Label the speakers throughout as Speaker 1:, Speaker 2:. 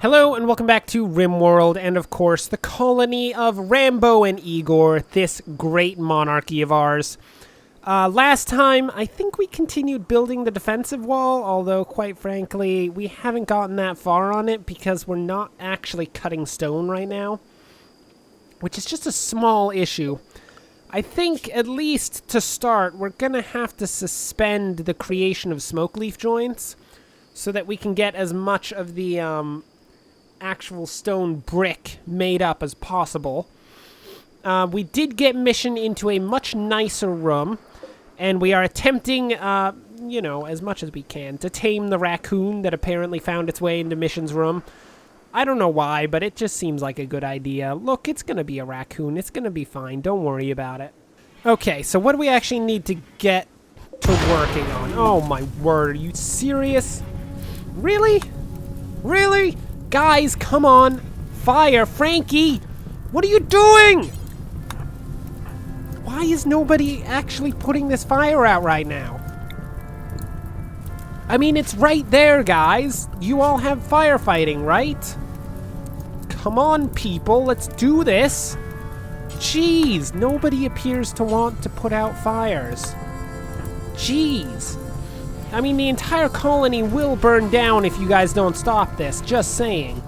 Speaker 1: Hello and welcome back to RimWorld and of course the colony of Rambo and Igor, this great monarchy of ours. Last time, I think we continued building the defensive wall, although quite frankly, we haven't gotten that far on it because we're not actually cutting stone right now, which is just a small issue. I think, at least to start, we're gonna have to suspend the creation of smoke leaf joints so that we can get as much of the, actual stone brick made up as possible. We did get mission into a much nicer room, and we are attempting, you know, as much as we can, to tame the raccoon that apparently found its way into Mission's room. I don't know why, but it just seems like a good idea. Look, it's gonna be a raccoon. It's gonna be fine. Don't worry about it. Okay, so what do we actually need to get to working on? Oh my word, are you serious? Really? Really? Guys, come on! Fire! Frankie! What are you doing? Why is nobody actually putting this fire out right now? I mean, it's right there, guys. You all have firefighting, right? Come on, people. Let's do this. Jeez, nobody appears to want to put out fires. Jeez. I mean, the entire colony will burn down if you guys don't stop this, just saying.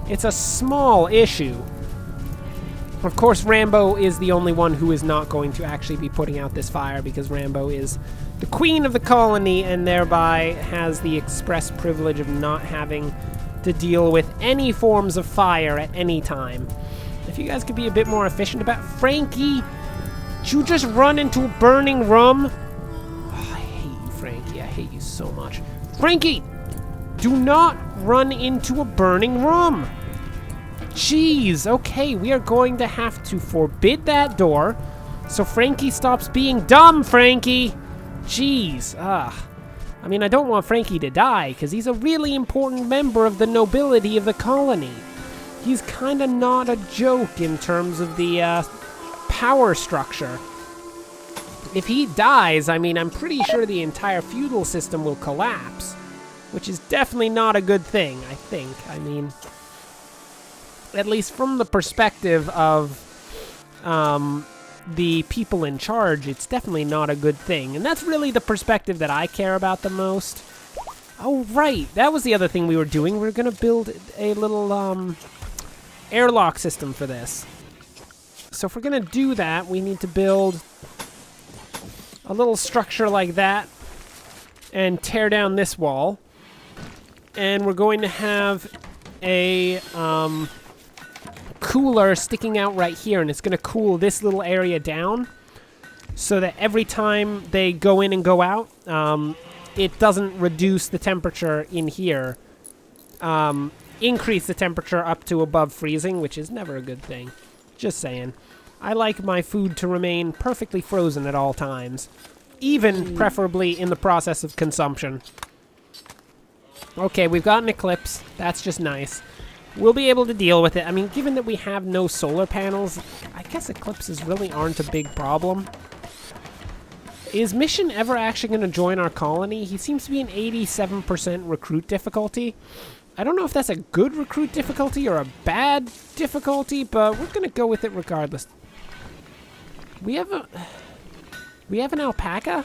Speaker 1: It's a small issue. Of course, Rambo is the only one who is not going to actually be putting out this fire because Rambo is the queen of the colony and thereby has the express privilege of not having to deal with any forms of fire at any time. If you guys could be a bit more efficient about... Frankie! Did you just run into a burning room? Frankie, I hate you so much. Frankie! Do not run into a burning room! Jeez, okay, we are going to have to forbid that door so Frankie stops being dumb, Frankie! Jeez, I mean, I don't want Frankie to die, because he's a really important member of the nobility of the colony. He's kinda not a joke in terms of the, power structure. If he dies, I mean, I'm pretty sure the entire feudal system will collapse, which is definitely not a good thing, I think. I mean, at least from the perspective of the people in charge, it's definitely not a good thing. And that's really the perspective that I care about the most. Oh, right, that was the other thing we were doing. We were going to build a little airlock system for this. So if we're going to do that, we need to build a little structure like that and tear down this wall. And we're going to have a cooler sticking out right here, and it's going to cool this little area down so that every time they go in and go out, it doesn't reduce the temperature in here. Increase the temperature up to above freezing, which is never a good thing. Just saying. I like my food to remain perfectly frozen at all times, even preferably in the process of consumption. Okay, we've got an Eclipse. That's just nice. We'll be able to deal with it. I mean, given that we have no solar panels, I guess eclipses really aren't a big problem. Is Mission ever actually going to join our colony? He seems to be an 87% recruit difficulty. I don't know if that's a good recruit difficulty or a bad difficulty, but we're going to go with it regardless. We have an alpaca?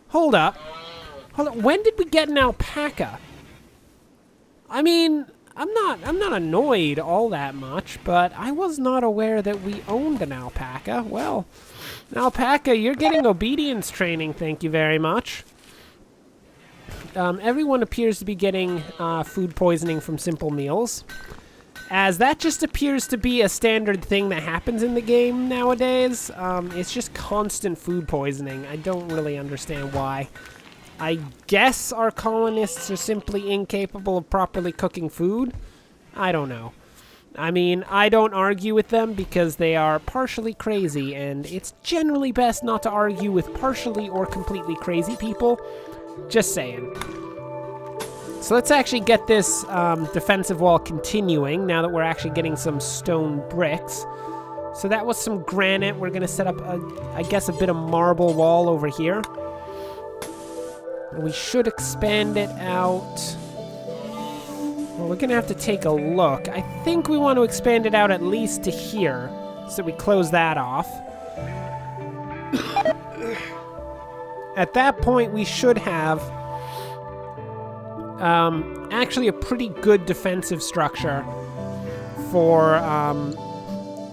Speaker 1: Hold up. Hold up. When did we get an alpaca? I mean, I'm not annoyed all that much, but I was not aware that we owned an alpaca. Well, an alpaca, you're getting obedience training, thank you very much. Everyone appears to be getting food poisoning from simple meals, as that just appears to be a standard thing that happens in the game nowadays. It's just constant food poisoning. I don't really understand why. I guess our colonists are simply incapable of properly cooking food. I don't know. I mean, I don't argue with them because they are partially crazy, and it's generally best not to argue with partially or completely crazy people. Just saying. So let's actually get this defensive wall continuing now that we're actually getting some stone bricks. So that was some granite. We're going to set up, I guess, a bit of marble wall over here. We should expand it out Well, we're gonna have to take a look. I think we want to expand it out at least to here, so we close that off. At that point, we should have actually a pretty good defensive structure for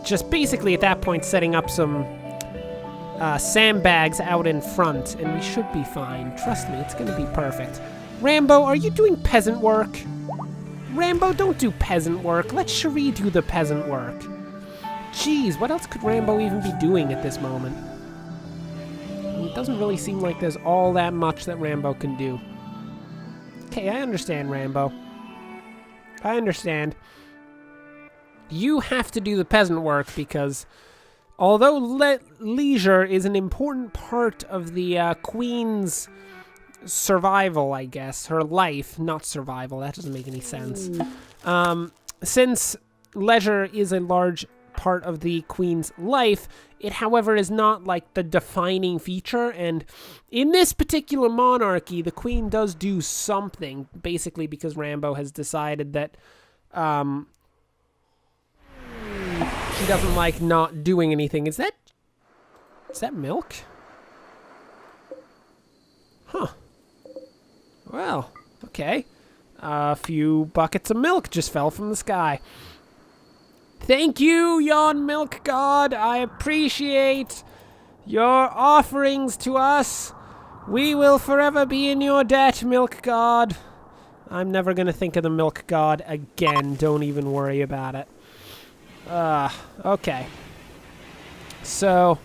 Speaker 1: just basically at that point setting up some sandbags out in front, and we should be fine. Trust me, it's going to be perfect. Rambo, are you doing peasant work? Rambo, don't do peasant work. Let Cherie do the peasant work. Jeez, what else could Rambo even be doing at this moment? It doesn't really seem like there's all that much that Rambo can do. Okay, I understand, Rambo. I understand. You have to do the peasant work because although leisure is an important part of the Queen's survival, I guess, her life, not survival, that doesn't make any sense. Since leisure is a large part of the Queen's life, it, however, is not like the defining feature, and in this particular monarchy, the Queen does do something, basically because Rambo has decided that she doesn't like not doing anything. Is that milk? Huh. Well, okay. A few buckets of milk just fell from the sky. Thank you, yon milk god. I appreciate your offerings to us. We will forever be in your debt, milk god. I'm never going to think of the milk god again. Don't even worry about it. Okay. So,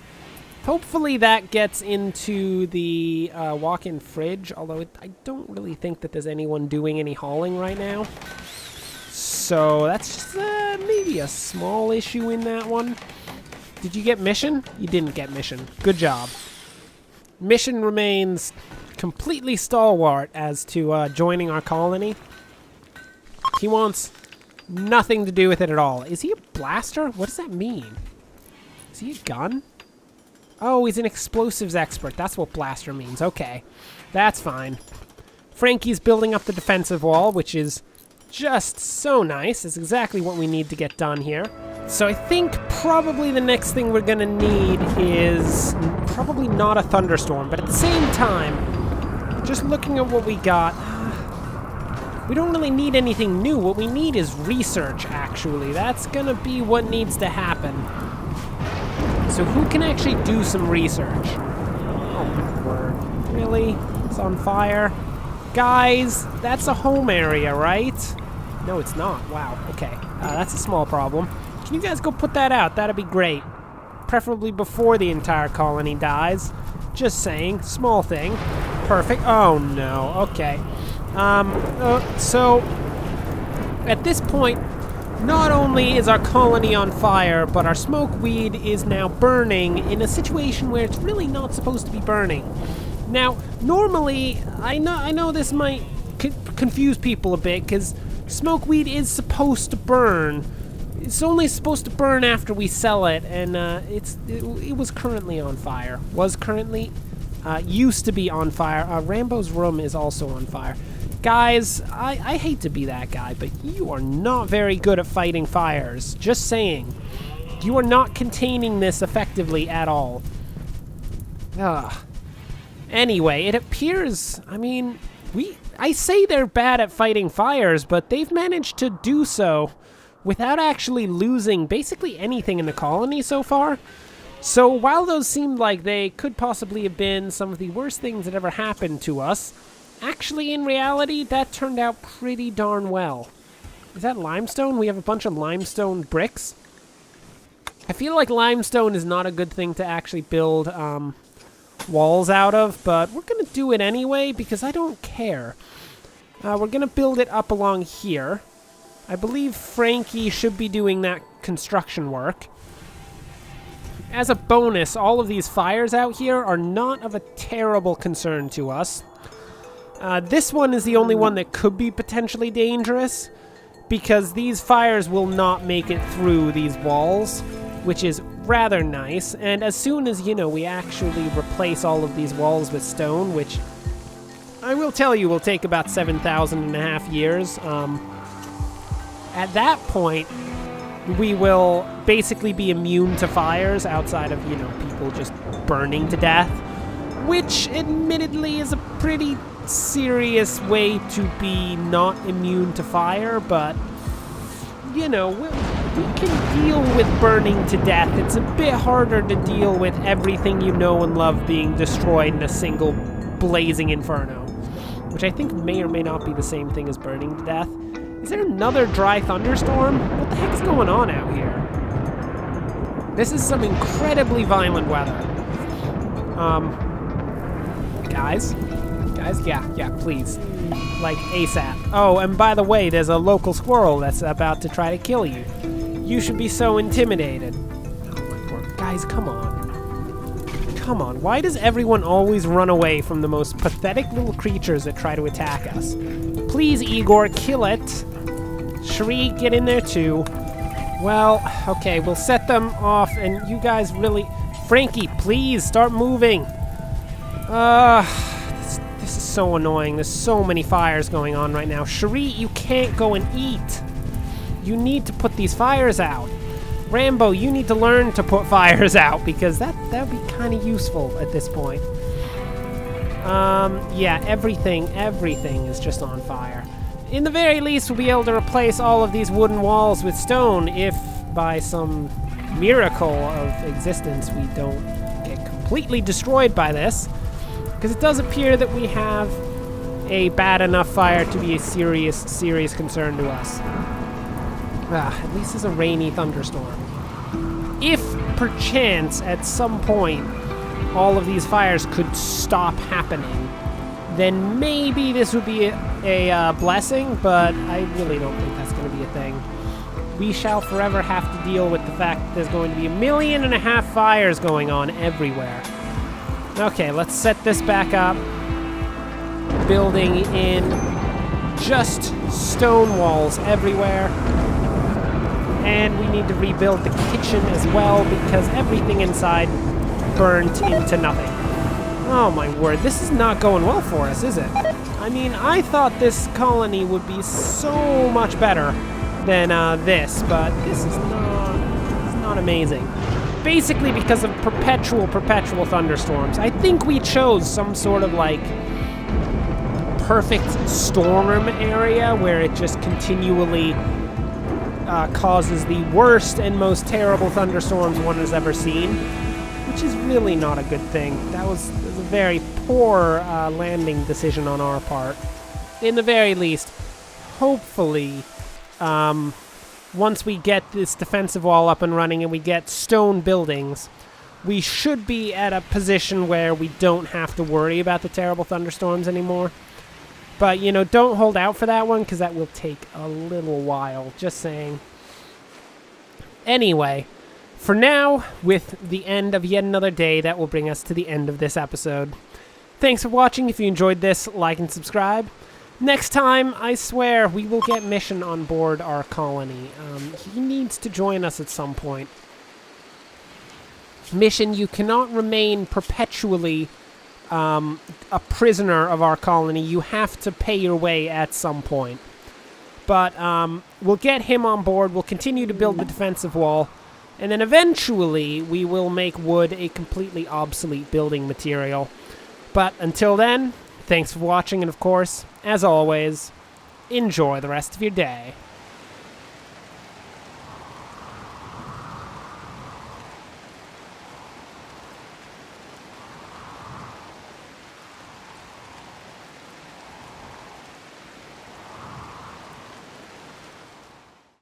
Speaker 1: hopefully that gets into the walk-in fridge, although I don't really think that there's anyone doing any hauling right now. So, that's just maybe a small issue in that one. Did you get mission? You didn't get mission. Good job. Mission remains completely stalwart as to joining our colony. He wants nothing to do with it at all. Is he a blaster? What does that mean? Is he a gun? Oh, he's an explosives expert. That's what blaster means. Okay. That's fine. Frankie's building up the defensive wall, which is just so nice. It's exactly what we need to get done here. So I think probably the next thing we're going to need is probably not a thunderstorm, but at the same time, just looking at what we got, we don't really need anything new. What we need is research, actually. That's going to be what needs to happen. So who can actually do some research? Oh my word. Really? It's on fire? Guys, that's a home area, right? No, it's not. Wow, okay. That's a small problem. Can you guys go put that out? That'd be great. Preferably before the entire colony dies. Just saying. Small thing. Perfect. Oh, no. Okay. So, at this point, not only is our colony on fire, but our smoke weed is now burning in a situation where it's really not supposed to be burning. Now, normally, I know this might confuse people a bit, because smoke weed is supposed to burn. It's only supposed to burn after we sell it, and it was currently on fire. Was currently? Used to be on fire. Rambo's room is also on fire. Guys, I hate to be that guy, but you are not very good at fighting fires. Just saying. You are not containing this effectively at all. Anyway, it appears, I mean, I say they're bad at fighting fires, but they've managed to do so without actually losing basically anything in the colony so far. So while those seemed like they could possibly have been some of the worst things that ever happened to us, actually in reality, that turned out pretty darn well. Is that limestone? We have a bunch of limestone bricks. I feel like limestone is not a good thing to actually build walls out of, but we're going to do it anyway because I don't care. We're going to build it up along here. I believe Frankie should be doing that construction work. As a bonus, all of these fires out here are not of a terrible concern to us. This one is the only one that could be potentially dangerous because these fires will not make it through these walls, which is rather nice. And as soon as, we actually replace all of these walls with stone, which I will tell you will take about 7,500 years, At that point, we will basically be immune to fires outside of, people just burning to death, which admittedly is a pretty serious way to be not immune to fire, but, we can deal with burning to death. It's a bit harder to deal with everything you know and love being destroyed in a single blazing inferno, which I think may or may not be the same thing as burning to death. Is there another dry thunderstorm? What the heck's going on out here? This is some incredibly violent weather. Guys, yeah, please. Like, ASAP. Oh, and by the way, there's a local squirrel that's about to try to kill you. You should be so intimidated. Oh my word. Guys, come on. Come on, why does everyone always run away from the most pathetic little creatures that try to attack us? Please, Igor, kill it. Cherie, get in there too. Well, okay, we'll set them off, and you guys really... Frankie, please, start moving. This is so annoying. There's so many fires going on right now. Cherie, you can't go and eat. You need to put these fires out. Rambo, you need to learn to put fires out, because that would be kind of useful at this point. Yeah, everything is just on fire. In the very least, we'll be able to replace all of these wooden walls with stone if, by some miracle of existence, we don't get completely destroyed by this. Because it does appear that we have a bad enough fire to be a serious concern to us. At least it's a rainy thunderstorm. If, perchance, at some point, all of these fires could stop happening, then maybe this would be a blessing, but I really don't think that's going to be a thing. We shall forever have to deal with the fact that there's going to be 1.5 million fires going on everywhere. Okay, let's set this back up. Building in just stone walls everywhere. And we need to rebuild the kitchen as well, because everything inside burnt into nothing. Oh my word, this is not going well for us, is it? I mean, I thought this colony would be so much better than this, but this is not amazing. Basically because of perpetual thunderstorms. I think we chose some sort of like perfect storm area where it just continually causes the worst and most terrible thunderstorms one has ever seen, which is really not a good thing. That was a very poor landing decision on our part. In the very least, hopefully, once we get this defensive wall up and running and we get stone buildings, we should be at a position where we don't have to worry about the terrible thunderstorms anymore. But, don't hold out for that one, because that will take a little while. Just saying. Anyway, for now, with the end of yet another day, that will bring us to the end of this episode. Thanks for watching. If you enjoyed this, like and subscribe. Next time, I swear, we will get Mission on board our colony. He needs to join us at some point. Mission, you cannot remain perpetually a prisoner of our colony. You have to pay your way at some point. But we'll get him on board. We'll continue to build the defensive wall. And then eventually, we will make wood a completely obsolete building material. But until then, thanks for watching, and of course, as always, enjoy the rest of your day.